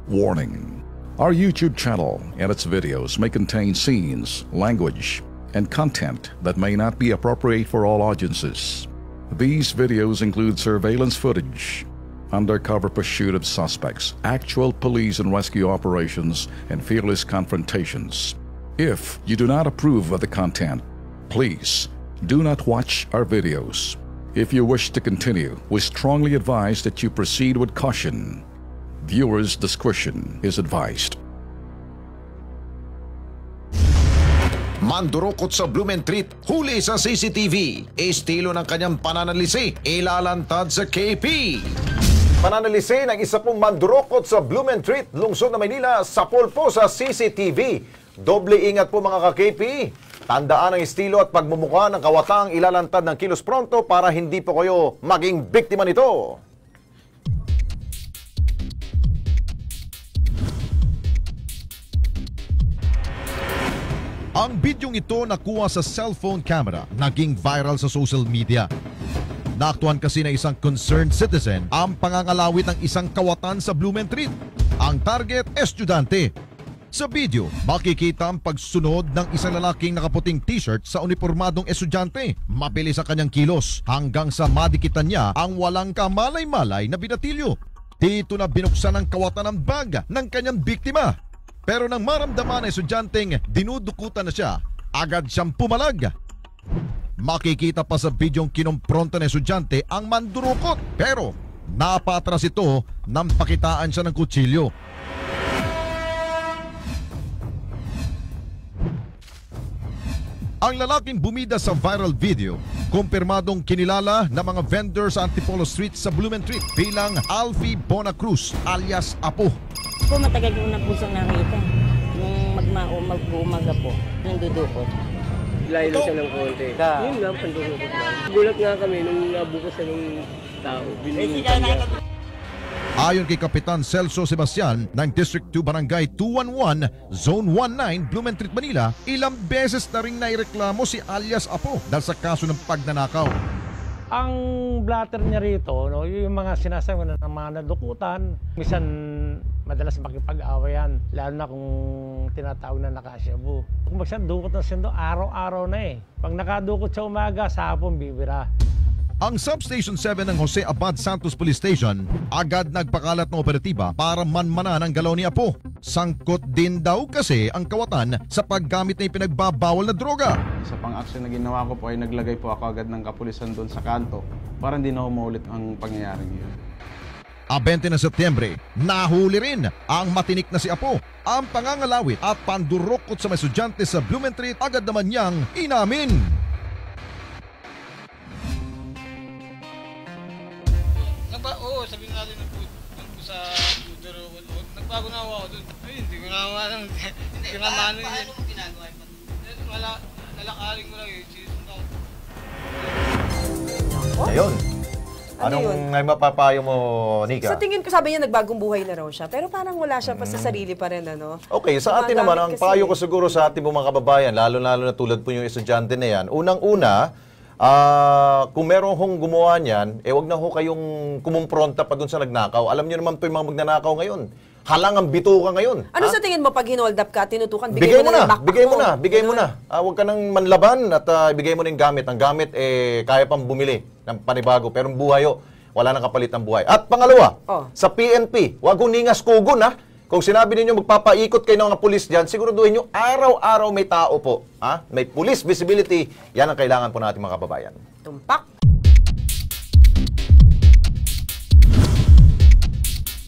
Warning: our YouTube channel and its videos may contain scenes, language, and content that may not be appropriate for all audiences. These videos include surveillance footage, undercover pursuit of suspects, actual police and rescue operations, and fearless confrontations. If you do not approve of the content, please do not watch our videos. If you wish to continue, we strongly advise that you proceed with caution. Viewers' discretion is advised. Mandurukot sa Blumentritt, huli sa CCTV. Estilo ng kanyang pananalisi, ilalantad sa KP. Pananalisi ng isa pong mandurukot sa Blumentritt, lungsod ng Maynila, sapol po sa CCTV. Doble ingat po mga ka-KP. Tandaan ang estilo at pagmumukha ng kawatang ilalantad ng kilos pronto para hindi po kayo maging biktima nito. Ang bidyong ito nakuha sa cellphone camera, naging viral sa social media. Naaktuhan kasi na isang concerned citizen ang pangangalawit ng isang kawatan sa Blumentritt. Ang target, estudyante. Sa video, makikita ang pagsunod ng isang lalaking nakaputing t-shirt sa uniformadong estudyante. Mabilis ang kanyang kilos hanggang sa madikitan niya ang walang kamalay-malay na binatilyo. Dito na binuksan ng kawatan ang bag ng kanyang biktima. Pero nang maramdaman ng estudyanteng dinudukutan na siya, agad siyang pumalag. Makikita pa sa bidyong kinumpronta ng estudyante ang mandurukot, pero napatras ito nang pakitaan siya ng kutsilyo. Ang lalaking bumida sa viral video, kumpirmadong kinilala ng mga vendor sa Antipolo Street sa Blumentritt bilang Alfie Bonacruz alias Apo. Po, matagal ko na po siyang nakita. Nung mag-umaga po, nang dudukot. Layo siya ng konti. Yun lang, pandurukot lang. Gulat nga kami nung nabukas siya ng tao. Binunutan niya. Ayon kay Kapitan Celso Sebastian ng District 2 Barangay 211, Zone 19, Blumentritt, Manila, ilang beses na rin naireklamo si alias Apo dahil sa kaso ng pagnanakaw. Ang blatter niya rito, no, yung mga sinasabi na ng mga nadukutan, minsan madalas makipag-awayan, lalo na kung tinatawag na nakasyabu. Kung magsandukot ng sindo, araw-araw na eh. Pag nakadukot sa umaga, sa hapon bibira. Ang Substation 7 ng Jose Abad Santos Police Station agad nagpakalat ng operatiba para manmanan ang galaw ni Apo. Sangkot din daw kasi ang kawatan sa paggamit ng pinagbabawal na droga. Sa pang-aksyon na ginawa ko po ay naglagay po ako agad ng kapulisan doon sa kanto para hindi na maulit ang pangyayaring yun. 20 ng Setyembre, nahuli rin ang matinik na si Apo. Ang pangangalawit at pandurukot sa mga estudyante sa Blumentritt agad naman niyang inamin. Oo, sabihin natin na po sa computer. Nagbago na ako doon. Ay, hindi ko na maano. Hindi ko na maano yun. Paano mo ginagawa yun? Nalakaling mo lang yun. Ayun. Anong mapapayo mo, Nika? Sa tingin ko, sabi niya nagbagong buhay na raw siya. Pero parang wala siya pa sa sarili pa rin, ano? Okay, sa atin naman, ang payo ko siguro sa ating mga kababayan, lalo-lalo na tulad po yung estudyante na yan, unang-una, kung meron hong gumawa niyan, wag na ho kayong kumumpronta pa dun sa nagnakaw. Alam niyo naman po yung mga magnanakaw ngayon. Halang ang bituka ngayon. Ano sa tingin mo pag hinold up ka, tinutukan, bigay mo na, bigay mo na. Huwag ka nang manlaban at bigay mo na yung gamit. Ang gamit, kaya pang bumili ng panibago. Pero buhay wala nang kapalit ng buhay. At pangalawa, sa PNP, wag hong ningas kugon, ha? Kung sinabi ninyo magpapaikot kayo ng mga pulis dyan, siguraduhin nyo araw-araw may tao po. Ha? May police visibility. Yan ang kailangan po natin mga kababayan. Tumpak.